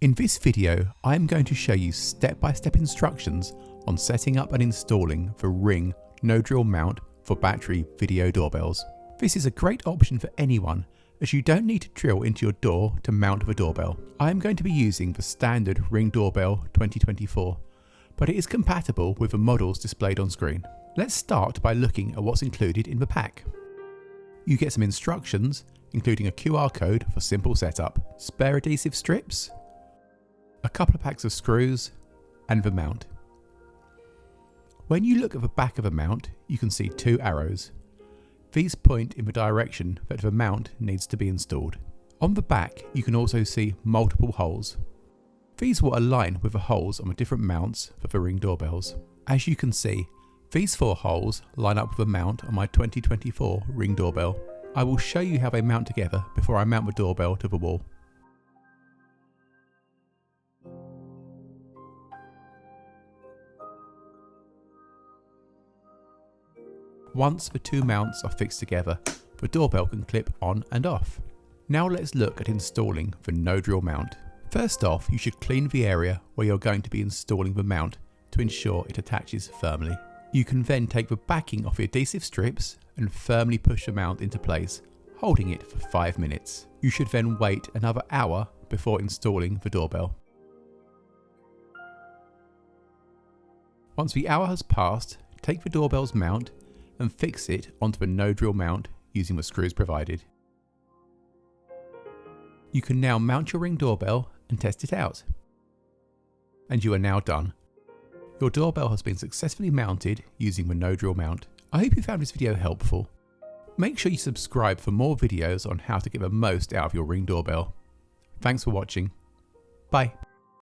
In this video, I am going to show you step-by-step instructions on setting up and installing the Ring no-drill mount for battery video doorbells. This is a great option for anyone, as you don't need to drill into your door to mount the doorbell. I am going to be using the standard Ring Doorbell 2024, but it is compatible with the models displayed on screen. Let's start by looking at what's included in the pack. You get some instructions, including a QR code for simple setup, spare adhesive strips, a couple of packs of screws, and the mount. When you look at the back of the mount, you can see two arrows. These point in the direction that the mount needs to be installed. On the back, you can also see multiple holes. These will align with the holes on the different mounts for the Ring doorbells. As you can see, these 4 holes line up with the mount on my 2024 Ring doorbell. I will show you how they mount together before I mount the doorbell to the wall. Once the two mounts are fixed together, the doorbell can clip on and off. Now let's look at installing the no-drill mount. First off, you should clean the area where you're going to be installing the mount to ensure it attaches firmly. You can then take the backing off the adhesive strips and firmly push the mount into place, holding it for 5 minutes. You should then wait another hour before installing the doorbell. Once the hour has passed, take the doorbell's mount and fix it onto the no-drill mount using the screws provided. You can now mount your Ring doorbell and test it out. And you are now done. Your doorbell has been successfully mounted using the no-drill mount. I hope you found this video helpful. Make sure you subscribe for more videos on how to get the most out of your Ring doorbell. Thanks for watching. Bye.